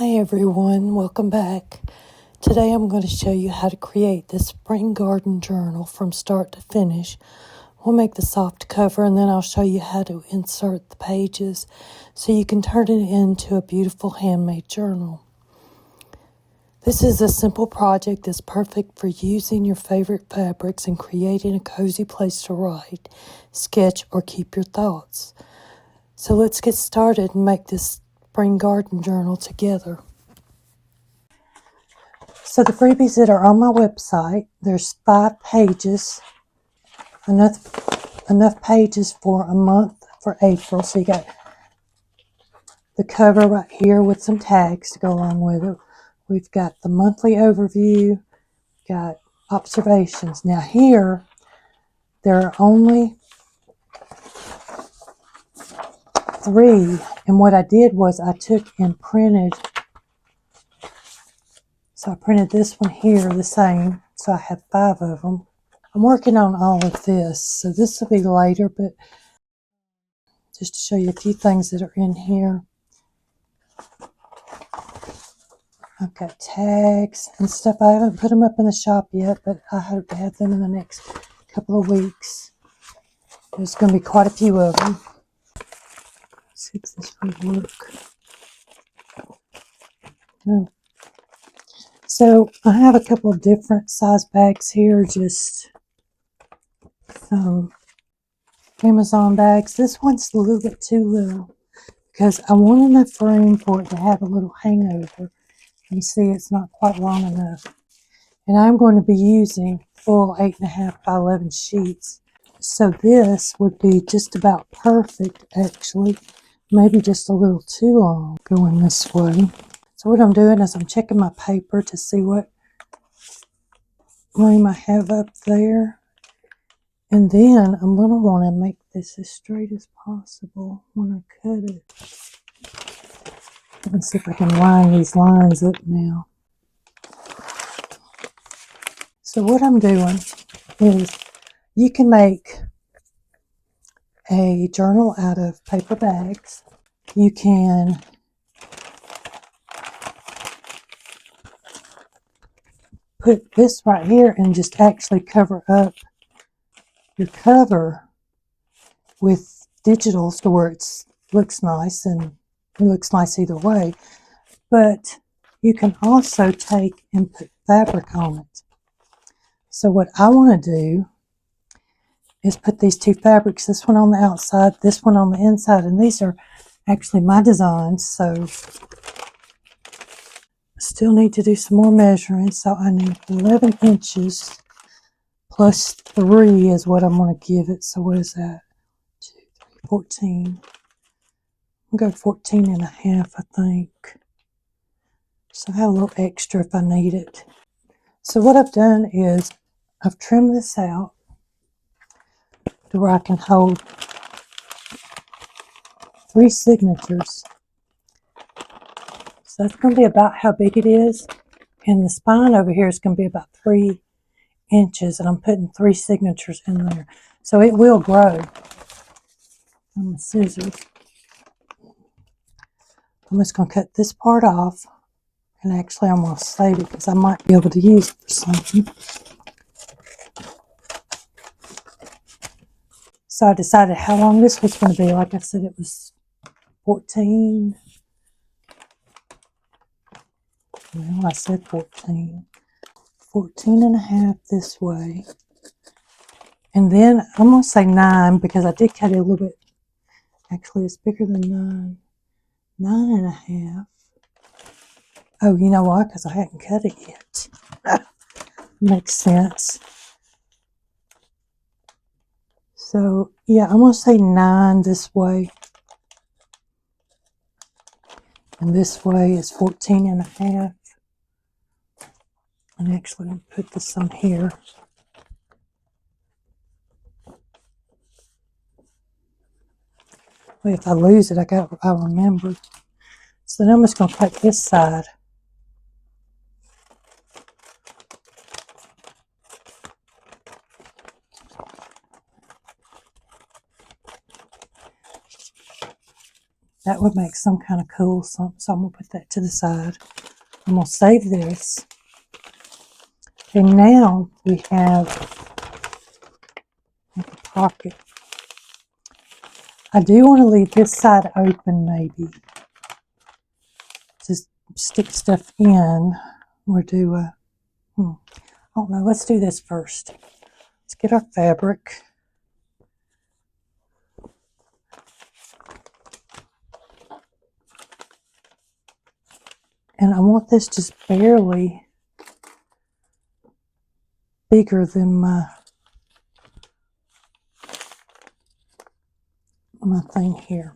Hi everyone, welcome back. Today I'm going to show you how to create this spring garden journal from start to finish. We'll make the soft cover and then I'll show you how to insert the pages so you can turn it into a beautiful handmade journal. This is a simple project that's perfect for using your favorite fabrics and creating a cozy place to write, sketch, or keep your thoughts. So let's get started and make this spring garden journal together. So the freebies that are on my website, there's 5 pages, enough pages for a month for April. So you got the cover right here with some tags to go along with it. We've got the monthly overview, got observations. Now here, there are only 3, and what I did was I took and printed. So I printed this one here the same, so I have 5 of them. I'm working on all of this, so this will be later, but just to show you a few things that are in here. I've got tags and stuff. I haven't put them up in the shop yet, but I hope to have them in the next couple of weeks. There's going to be quite a few of them. Let's see if this will work. So I have a couple of different size bags here, just some Amazon bags. This one's a little bit too little because I want enough room for it to have a little hangover. You see, it's not quite long enough. And I'm going to be using full 8.5 by 11 sheets. So this would be just about perfect, actually. Maybe just a little too long going this way. So what I'm doing is I'm checking my paper to see what room I have up there. And then I'm going to want to make this as straight as possible when I cut it. Let me see if I can line these lines up now. So what I'm doing is you can make a journal out of paper bags. You can put this right here and just actually cover up your cover with digitals to where it looks nice, and it looks nice either way. But you can also take and put fabric on it. So what I want to do is put these 2 fabrics, this one on the outside, this one on the inside, and these are actually my designs, so I still need to do some more measuring. So I need 11 inches plus 3 is what I'm going to give it. So what is that? 2, 3, 14. I'll go 14 and a half, I think. So I have a little extra if I need it. So what I've done is I've trimmed this out to where I can hold 3 signatures. So that's going to be about how big it is. And the spine over here is going to be about 3 inches. And I'm putting 3 signatures in there. So it will grow on the scissors. I'm just going to cut this part off. And actually I'm going to save it because I might be able to use it for something. So I decided how long this was going to be. Like I said, it was 14. Well, I said 14. 14 and a half this way. And then I'm going to say 9 because I did cut it a little bit. Actually, it's bigger than 9. 9 and a half. Oh, you know why? Because I hadn't cut it yet. Makes sense. So, yeah, I'm going to say 9 this way. And this way is 14 and a half. And actually, I'm going to put this on here. Well, if I lose it, I'll remember. So then I'm just going to cut this side. That would make some kind of cool something. So I'm going to put that to the side. I'm going to save this. And now we have a pocket. I do want to leave this side open maybe. Just stick stuff in or do a, I don't know. Let's do this first. Let's get our fabric. And I want this just barely bigger than my thing here.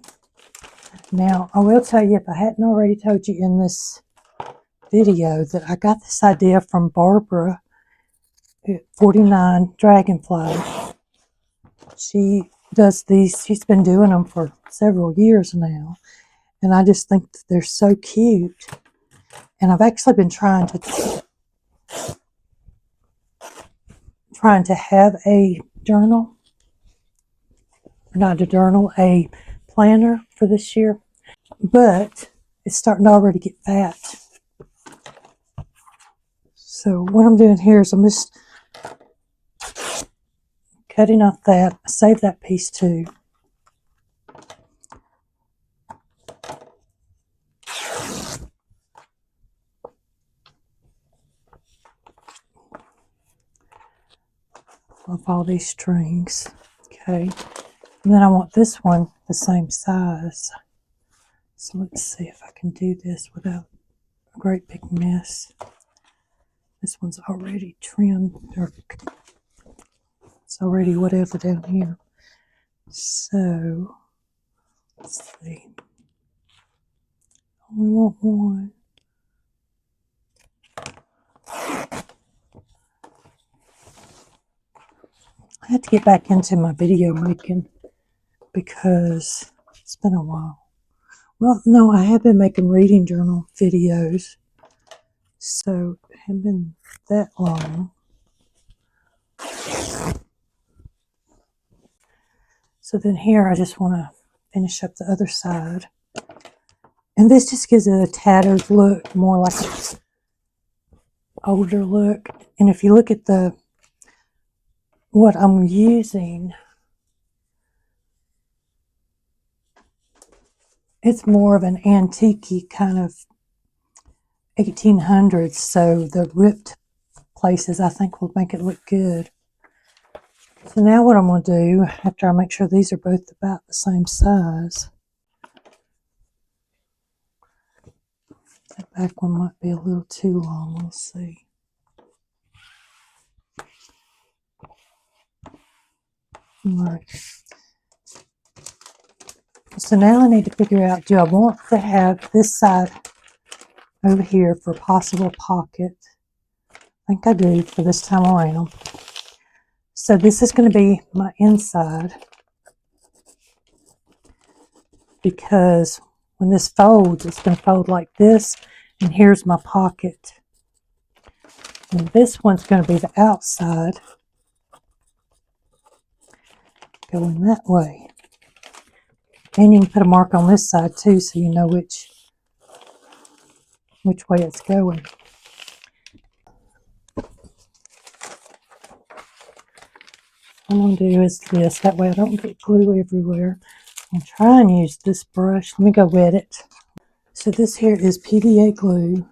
Now, I will tell you, if I hadn't already told you in this video, that I got this idea from Barbara at 49 Dragonfly. She does these, she's been doing them for several years now. And I just think that they're so cute. And I've actually been trying to have a journal, not a journal, a planner for this year, but it's starting to already get fat. So what I'm doing here is I'm just cutting off that. I save that piece too. Off all these strings. Okay. And then I want this one the same size. So let's see if I can do this without a great big mess. This one's already trimmed, or it's already whatever down here. So let's see. We want one. I had to get back into my video making because it's been a while. Well, no, I have been making reading journal videos, so it hasn't been that long. So then here I just want to finish up the other side. And this just gives it a tattered look, more like an older look. And if you look at what I'm using, it's more of an antique kind of 1800s, so the ripped places I think will make it look good. So now what I'm going to do, after I make sure these are both about the same size, that back one might be a little too long, we'll see. Alright. So now I need to figure out, do I want to have this side over here for a possible pocket? I think I do for this time around. So this is going to be my inside, because when this folds, it's going to fold like this, and here's my pocket. And this one's going to be the outside, going that way. And you can put a mark on this side too, so you know which way it's going. What I'm going to do is this, that way I don't get glue everywhere. I'm trying to use this brush. Let me go wet it. So this here is PVA glue.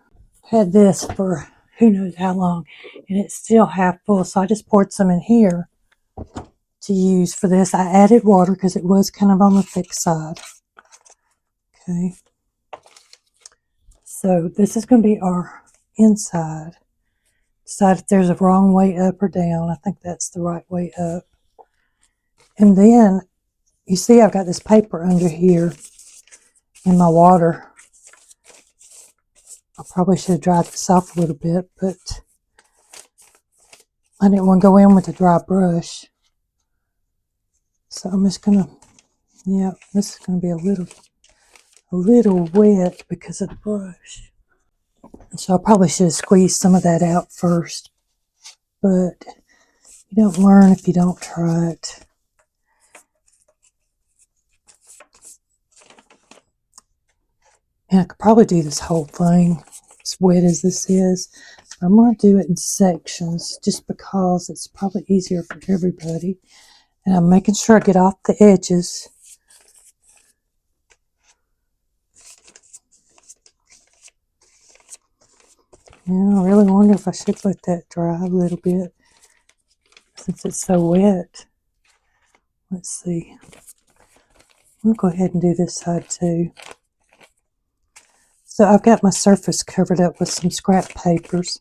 Had this for who knows how long, and it's still half full, so I just poured some in here to use for this. I added water because it was kind of on the thick side. Okay. So this is going to be our inside. Decide if there's a wrong way up or down. I think that's the right way up. And then you see I've got this paper under here in my water. I probably should have dried this off a little bit, but I didn't want to go in with a dry brush. So I'm just going to, yeah, this is going to be a little wet because of the brush. So I probably should have squeezed some of that out first, but you don't learn if you don't try it. And I could probably do this whole thing as wet as this is. I'm going to do it in sections just because it's probably easier for everybody. And I'm making sure I get off the edges. Yeah, I really wonder if I should let that dry a little bit since it's so wet. Let's see. I'll go ahead and do this side too. So I've got my surface covered up with some scrap papers.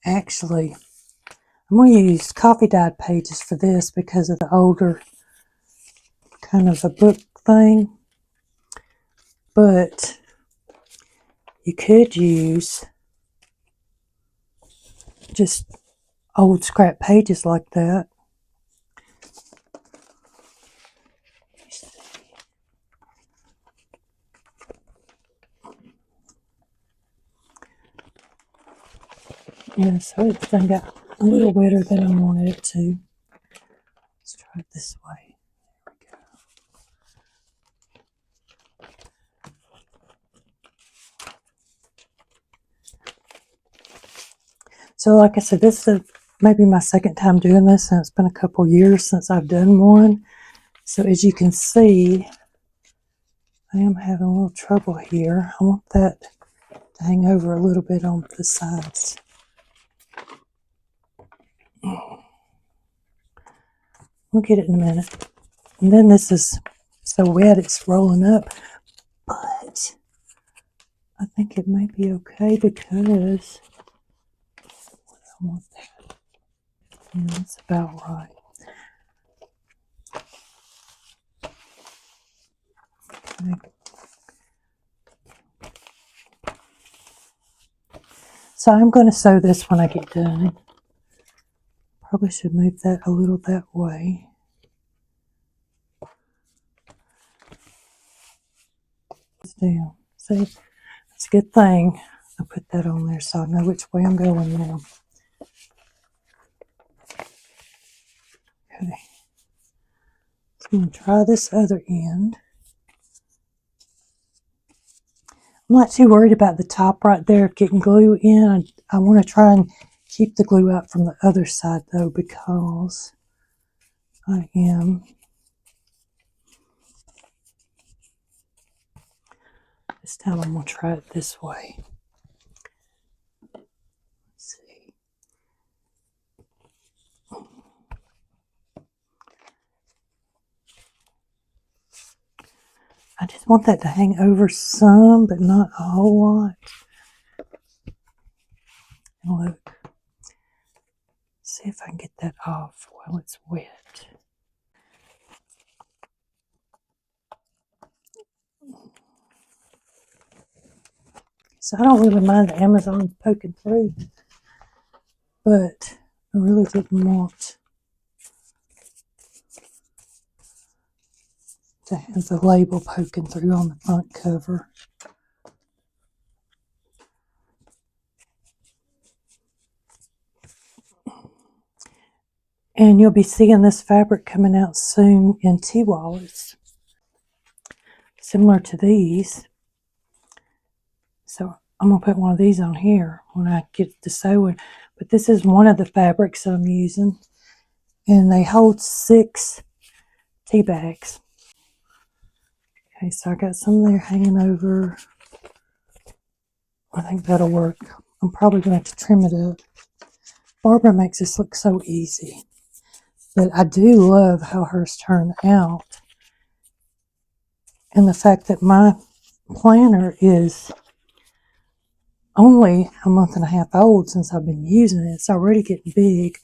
Actually, I'm going to use coffee dyed pages for this because of the older kind of a book thing. But you could use just old scrap pages like that. Yeah, so it's done got a little wetter than I wanted it to. Let's try it this way. There we go. So like I said, this is maybe my second time doing this, and it's been a couple years since I've done one. So as you can see, I am having a little trouble here. I want that to hang over a little bit on the sides. We'll get it in a minute. And then this is so wet it's rolling up, but I think it may be okay because I want that. Yeah, that's about right. Okay. So I'm going to sew this when I get done. Probably should move that a little that way. It's down. See, it's a good thing I put that on there so I know which way I'm going now. Okay. So I'm going to try this other end. I'm not too worried about the top right there getting glue in. I want to try and keep the glue out from the other side though, because I am this time I'm going to try it this way. Let's see. I just want that to hang over some, but not a whole lot. And look, see if I can get that off while it's wet. So I don't really mind the Amazon poking through, but I really didn't want to have the label poking through on the front cover. And you'll be seeing this fabric coming out soon in tea wallets, similar to these. So I'm going to put one of these on here when I get to sewing. But this is one of the fabrics that I'm using. And they hold 6 tea bags. Okay, so I got some there hanging over. I think that'll work. I'm probably going to have to trim it up. Barbara makes this look so easy. But I do love how hers turned out. And the fact that my planner is only a month and a half old since I've been using it. It's already getting big.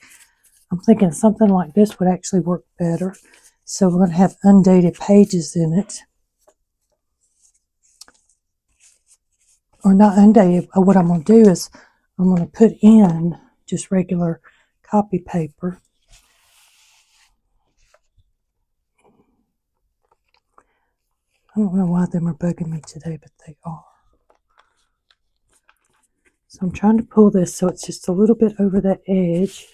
I'm thinking something like this would actually work better. So we're going to have undated pages in it. Or not undated. What I'm going to do is I'm going to put in just regular copy paper. I don't know why them are bugging me today, but they are. So I'm trying to pull this so it's just a little bit over that edge.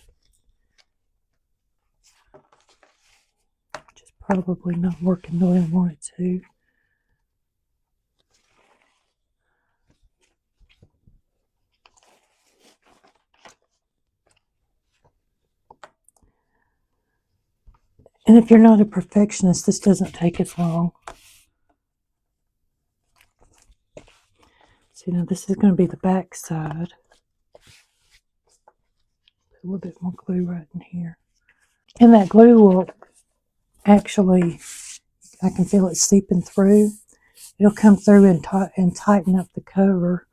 Which is probably not working the way I want it to. And if you're not a perfectionist, this doesn't take as long. See, now this is going to be the back side. Put a little bit more glue right in here. And that glue will actually, I can feel it seeping through. It'll come through and tighten up the cover.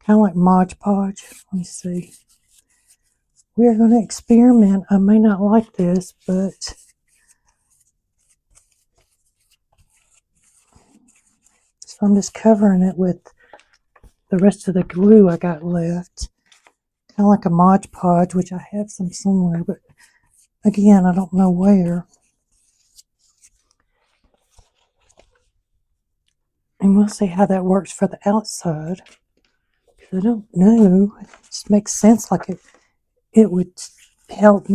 Kind of like Mod Podge. Let me see. We are going to experiment. I may not like this, but so I'm just covering it with the rest of the glue I got left. Kind of like a Mod Podge, which I have some somewhere, but again, I don't know where. And we'll see how that works for the outside. I don't know. It just makes sense like it would help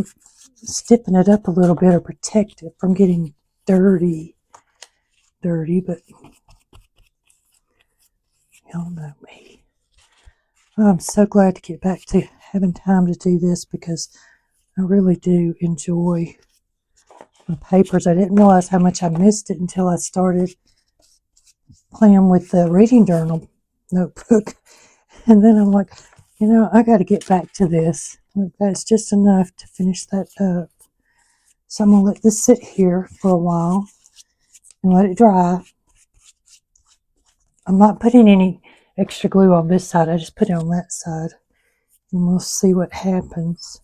stiffen it up a little bit or protect it from getting dirty, but y'all know me. I'm so glad to get back to having time to do this because I really do enjoy my papers. I didn't realize how much I missed it until I started playing with the reading journal notebook. And then I'm like, you know, I got to get back to this. That's just enough to finish that up. So I'm going to let this sit here for a while and let it dry. I'm not putting any extra glue on this side. I just put it on that side. And we'll see what happens.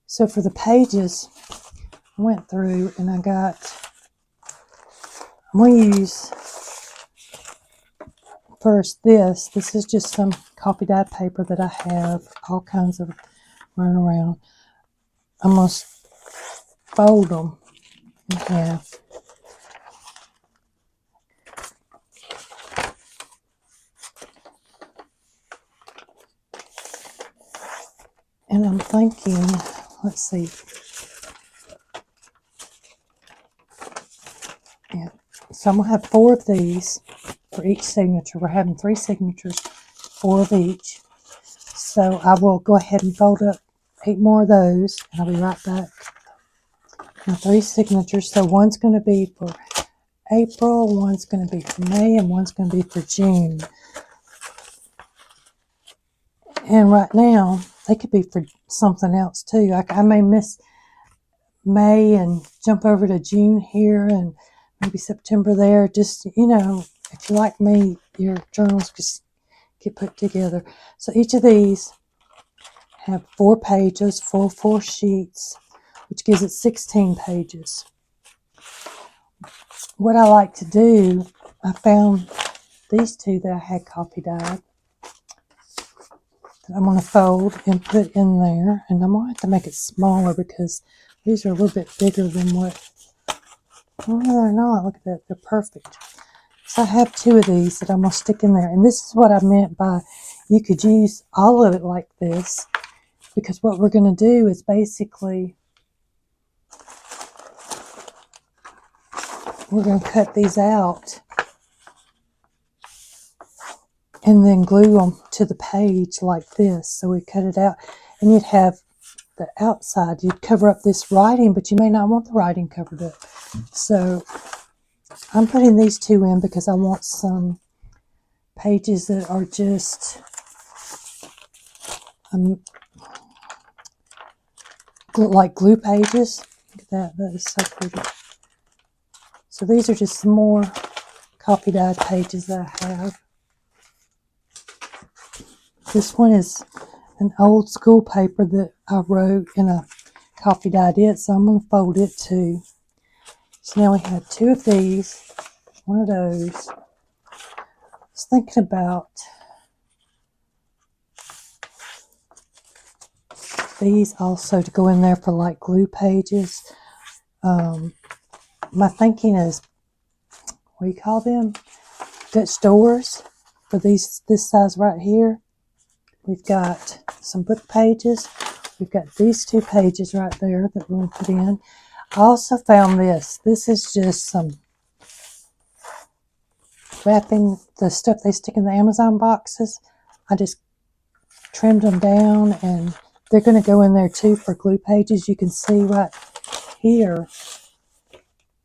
So for the pages, I went through and I'm going to use first this. This is just some coffee dye paper that I have, all kinds of running around. I'm going to fold them in half. And I'm thinking, let's see. Yeah. So I'm going to have 4 of these for each signature. We're having 3 signatures, 4 of each. So I will go ahead and fold up 8 more of those, and I'll be right back. Now 3 signatures. So one's going to be for April, one's going to be for May, and one's going to be for June. And right now, they could be for something else too. I may miss May and jump over to June here and maybe September there. Just, you know, if you like me, your journals just get put together. So each of these have 4 pages, full 4 sheets, which gives it 16 pages. What I like to do, I found these 2 that I had coffee dyed. I'm going to fold and put in there, and I'm going to have to make it smaller because these are a little bit bigger than what, oh, they're not, look at that, they're perfect. So I have 2 of these that I'm going to stick in there, and this is what I meant by you could use all of it like this, because what we're going to do is basically, we're going to cut these out and then glue them to the page like this. So we cut it out, and you'd have the outside, you'd cover up this writing, but you may not want the writing covered up. So I'm putting these 2 in because I want some pages that are just like glue pages. Look at that, that is so pretty. So these are just some more coffee dyed pages that I have. This one is an old school paper that I wrote and I coffee dyed it, so I'm going to fold it too. So now we have 2 of these, 1 of those. I was thinking about these also to go in there for like glue pages. My thinking is, what do you call them? Dutch doors for this size right here. We've got some book pages. We've got these 2 pages right there that we're going to put in. I also found this. This is just some wrapping, the stuff they stick in the Amazon boxes. I just trimmed them down, and they're going to go in there too for glue pages. You can see right here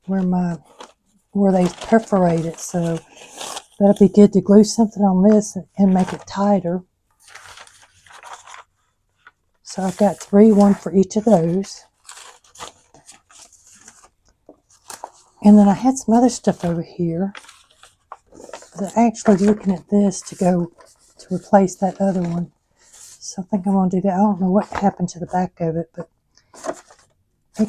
where they perforate it. So that'll be good to glue something on this and make it tighter. So I've got 3, one for each of those. And then I had some other stuff over here. I'm actually looking at this to replace that other one. So I think I'm going to do that. I don't know what happened to the back of it, but I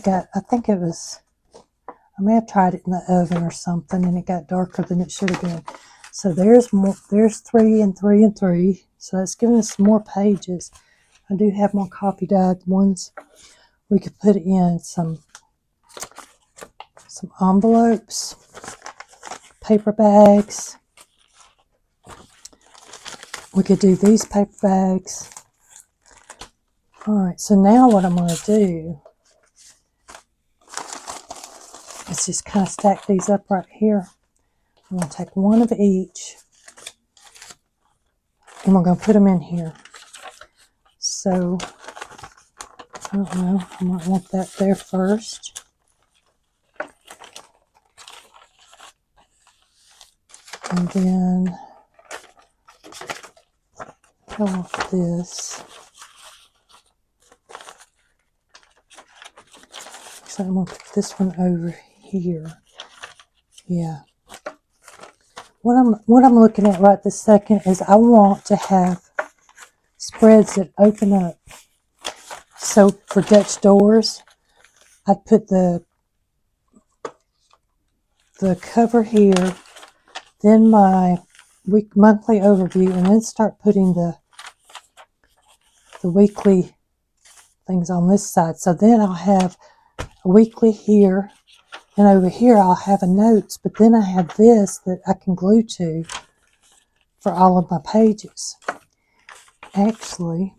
may have tried it in the oven or something and it got darker than it should have been. So there's 3 and 3 and 3. So that's giving us some more pages. I do have more coffee dyed ones. We could put in some envelopes, paper bags. We could do these paper bags. All right, so now what I'm going to do is just kind of stack these up right here. I'm going to take one of each and we're going to put them in here. So, I don't know, I might want that there first. And then go off this. So I'm going to put this one over here. Yeah. What I'm looking at right this second is I want to have spreads that open up. So for Dutch doors, I'd put the cover here, then my monthly overview, and then start putting the weekly things on this side. So then I'll have a weekly here, and over here I'll have a notes, but then I have this that I can glue to for all of my pages. Actually,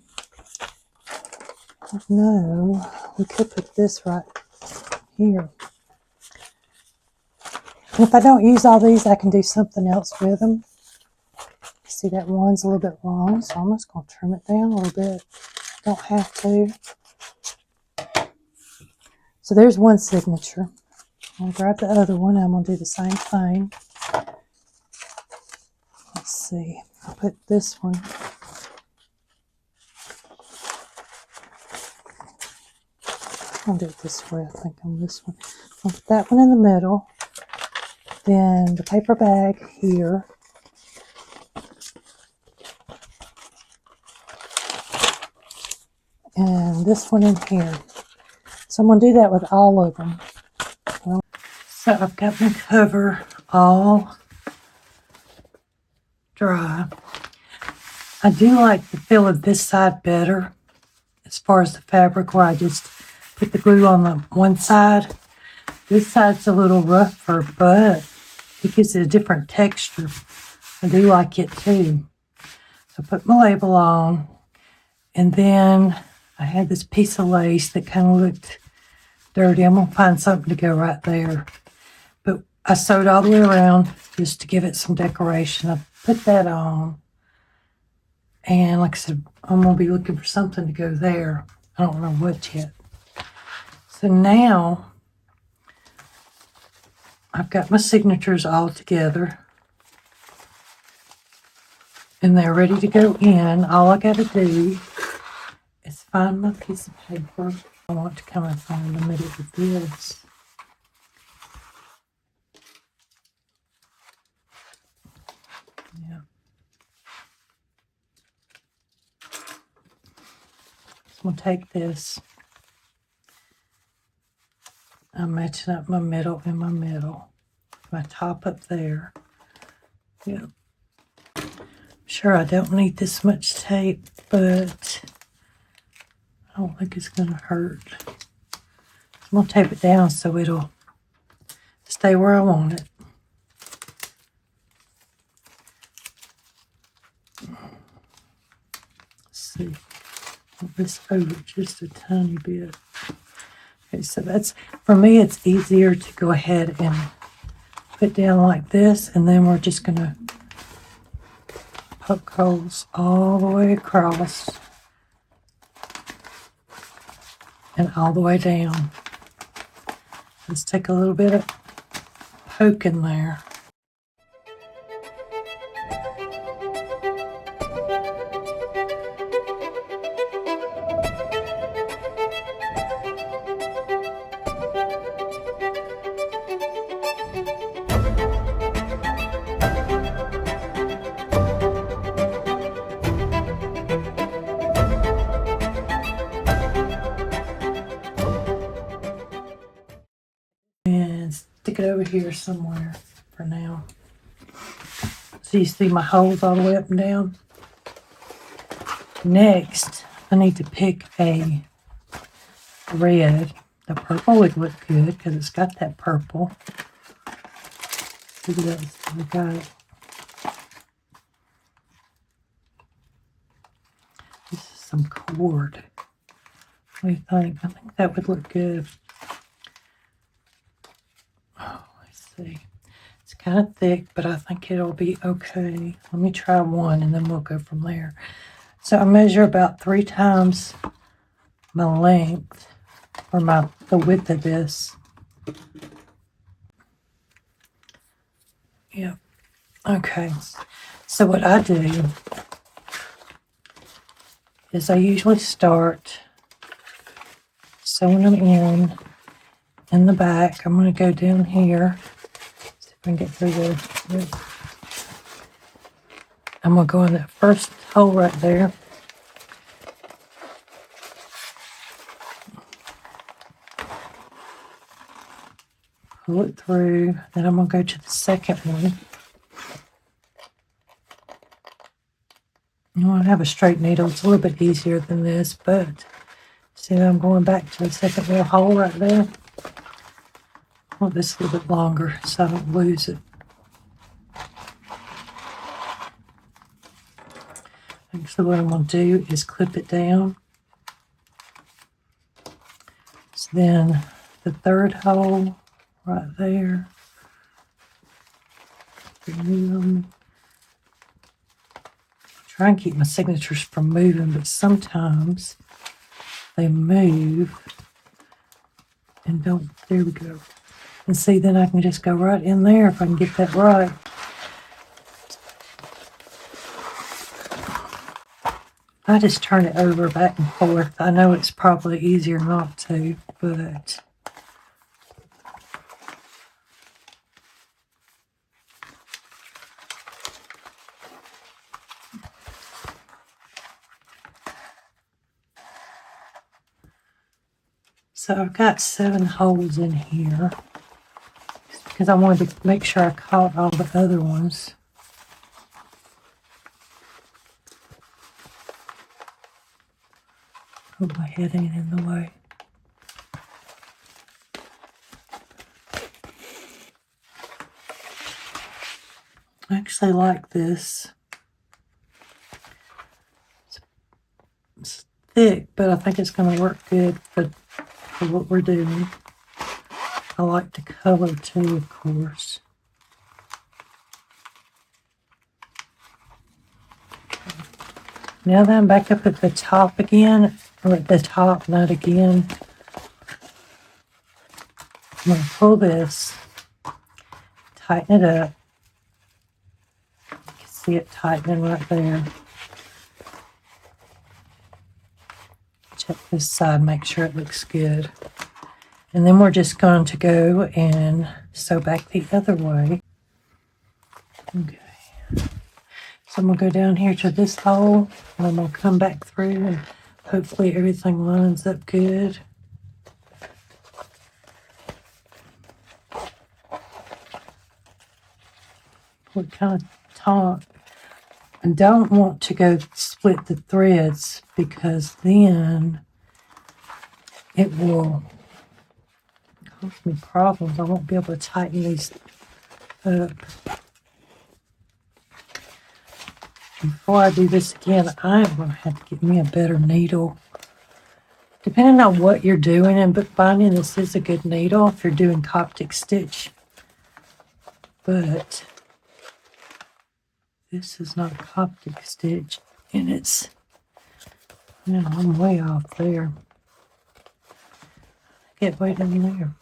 no, we could put this right here. And if I don't use all these, I can do something else with them. See, that one's a little bit long, so I'm just going to trim it down a little bit. Don't have to. So there's one signature. I'm going to grab the other one. I'm going to do the same thing. Let's see. I'll put this one. I'll do it this way, I think, on this one. I'll put that one in the middle. Then the paper bag here. And this one in here. So I'm going to do that with all of them. So I've got my cover all dry. I do like the feel of this side better as far as the fabric, where I just put the glue on the one side. This side's a little rougher, but it gives it a different texture. I do like it too. So I put my label on, and then I had this piece of lace that kind of looked dirty. I'm going to find something to go right there. But I sewed all the way around just to give it some decoration. I put that on. And like I said, I'm going to be looking for something to go there. I don't know what yet. So now I've got my signatures all together. And they're ready to go in. All I got to do is find my piece of paper. I want to come up in the middle of this. Yeah. So I'm going to take this. I'm matching up my middle and my middle. My top up there. Yeah. Sure, I don't need this much tape, but I don't think it's going to hurt. I'm going to tape it down so it'll stay where I want it. Let's see. Move this over just a tiny bit. Okay, so that's, for me, it's easier to go ahead and put down like this, and then we're just going to poke holes all the way across and all the way down. Let's take a little bit of poke in there. And stick it over here somewhere for now. So you see my holes all the way up and down. Next, I need to pick a red. The purple would look good because it's got that purple. Look at this. I got it. This is some cord. What do you think? I think that would look good. Oh, let's see. It's kind of thick, but I think it'll be okay. Let me try one and then we'll go from there. So I measure about 3 times my length or the width of this. Yep. Okay. So what I do is I usually start sewing them in the back. I'm going to go down here. See if I can get through this. I'm going to go in that first hole right there. Pull it through. Then I'm going to go to the second one. You want to have a straight needle. It's a little bit easier than this, but see that I'm going back to the second little hole right there. I want this a little bit longer so I don't lose it. Actually, what I'm going to do is clip it down. So then the third hole right there. Try and keep my signatures from moving, but sometimes they move and don't. There we go. And see, then I can just go right in there if I can get that right. I just turn it over back and forth. I know it's probably easier not to, but so I've got 7 holes in here because I wanted to make sure I caught all the other ones. Hope my head ain't in the way. I actually like this. It's thick, but I think it's going to work good for what we're doing. I like the color too, of course. Now that I'm back up at the top again, or at the top, not again, I'm going to pull this, tighten it up. You can see it tightening right there. Check this side, make sure it looks good. And then we're just going to go and sew back the other way. Okay. So I'm going to go down here to this hole, and I'm going to come back through, and hopefully everything lines up good. Pull it kind of taut. I don't want to go split the threads because then it will cause me problems. I won't be able to tighten these up. Before I do this again, I am going to have to get me a better needle. Depending on what you're doing in bookbinding, this is a good needle if you're doing Coptic stitch. But this is not Coptic stitch, and it's, you know, I'm way off there. Get way down there.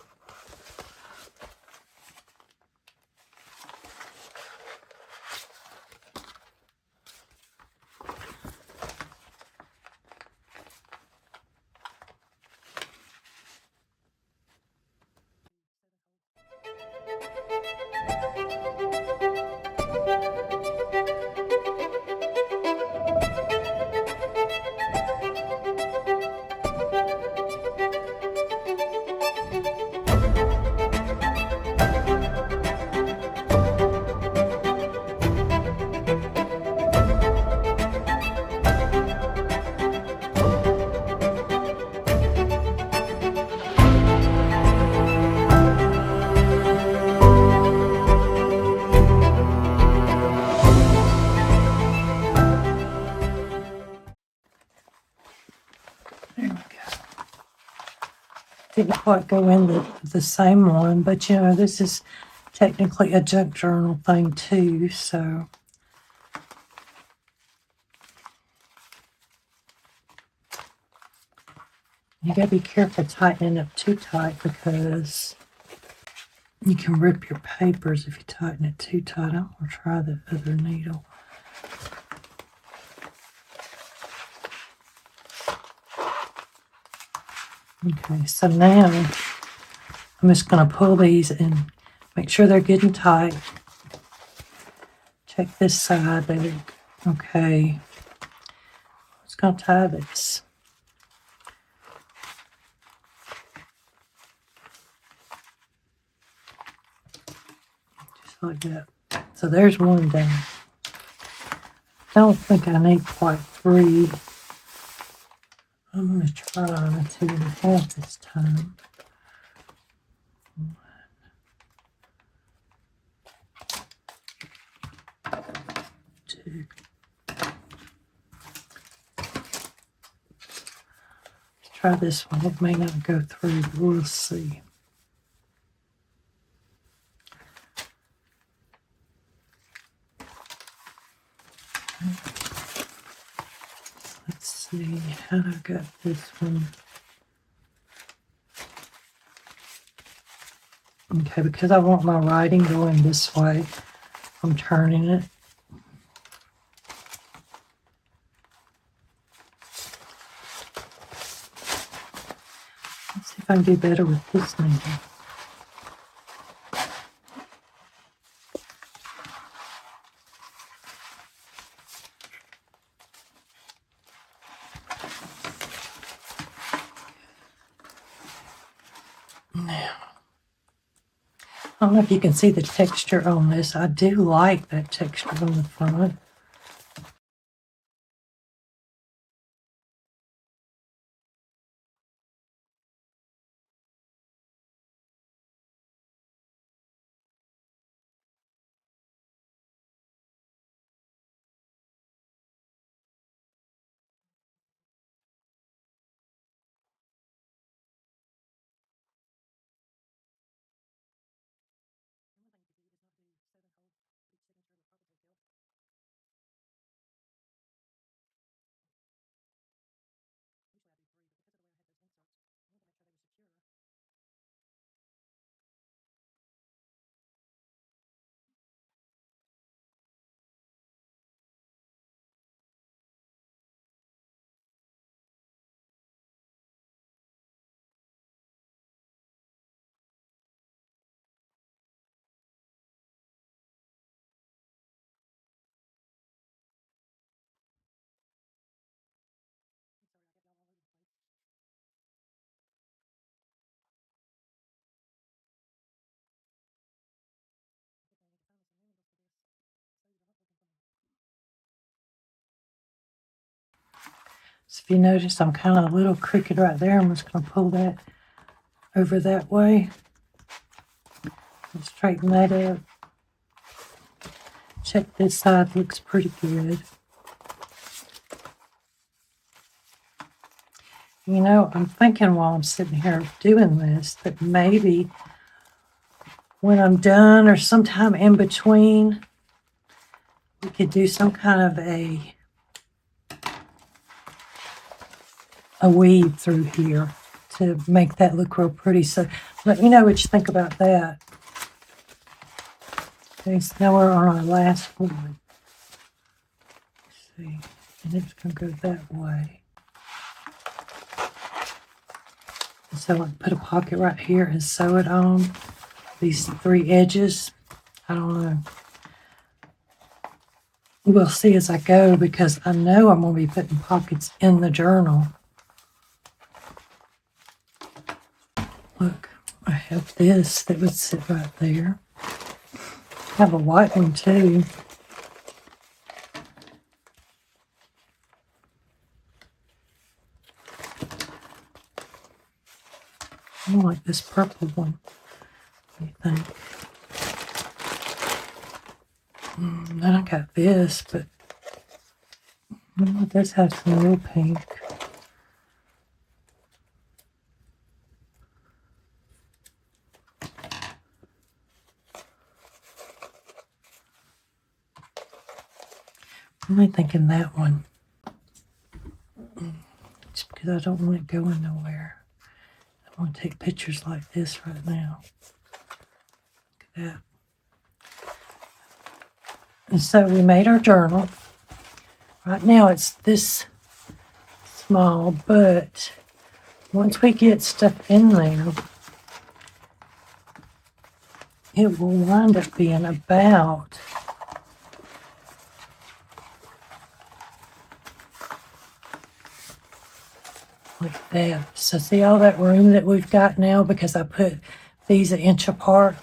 didn't quite go in the same one, but you know, this is technically a junk journal thing too, so. You gotta be careful tightening it up too tight because you can rip your papers if you tighten it too tight. I'm gonna try the other needle. Okay, so now I'm just going to pull these and make sure they're good and tight. Check this side there. Okay. I'm just going to tie this. Just like that. So there's one down. I don't think I need quite 3. I'm going to try 2.5 this time. 2. Let's try this one. It may not go through, but we'll see. Let's see how I got this one. Okay, because I want my writing going this way, I'm turning it. Let's see if I can do better with this needle. Now, I don't know if you can see the texture on this. I do like that texture on the front. So if you notice, I'm kind of a little crooked right there. I'm just going to pull that over that way and straighten that up. Check this side, looks pretty good. You know, I'm thinking while I'm sitting here doing this that maybe when I'm done or sometime in between, we could do some kind of a weave through here to make that look real pretty. So let me know what you think about that. Okay, so now we're on our last one. Let's see, and it's going to go that way. So I put a pocket right here and sew it on these 3 edges. I don't know. We'll see as I go because I know I'm going to be putting pockets in the journal. Look, I have this that would sit right there. I have a white one too. I like this purple one. What do you think? Then I got this, but this has some real pink. I'm only thinking that one. Just because I don't want it going nowhere. I want to take pictures like this right now. Look at that. And so we made our journal. Right now it's this small, but once we get stuff in there, it will wind up being about like that. So see all that room that we've got now because I put these an inch apart.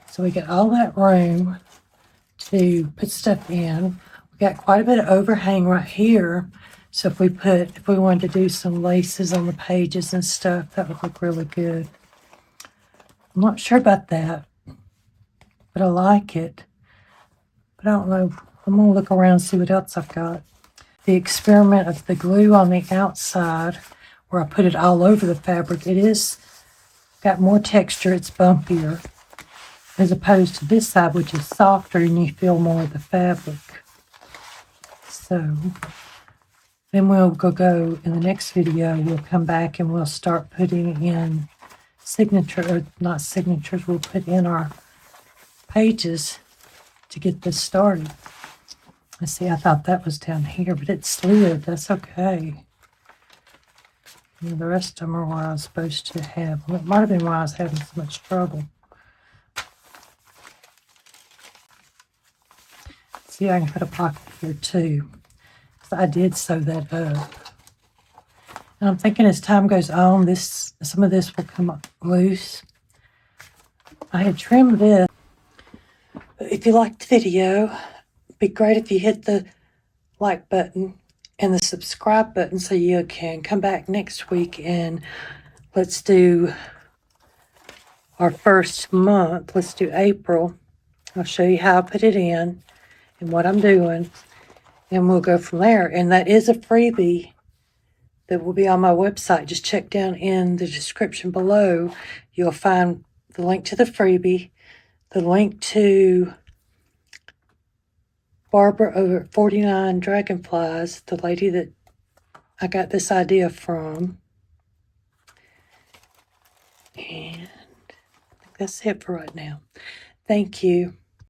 So we got all that room to put stuff in. We got quite a bit of overhang right here. So if we wanted to do some laces on the pages and stuff, that would look really good. I'm not sure about that, but I like it. But I don't know. I'm going to look around and see what else I've got. The experiment of the glue on the outside, where I put it all over the fabric, it is got more texture. It's bumpier, as opposed to this side, which is softer and you feel more of the fabric. So then we'll go in the next video, we'll come back and we'll start putting in not signatures, we'll put in our pages to get this started. Let's see, I thought that was down here, but it slid. That's okay. And the rest of them are where I was supposed to have. Well, it might have been why I was having so much trouble. See, I can put a pocket here too. I did sew that up. And I'm thinking as time goes on, some of this will come loose. I had trimmed this. But if you liked the video, it'd be great if you hit the like button and the subscribe button so you can come back next week and let's do our first month. Let's do April. I'll show you how I put it in and what I'm doing. And we'll go from there. And that is a freebie that will be on my website. Just check down in the description below. You'll find the link to the freebie, the link to Barbara over at 49 Dragonflies, the lady that I got this idea from. And I think that's it for right now. Thank you.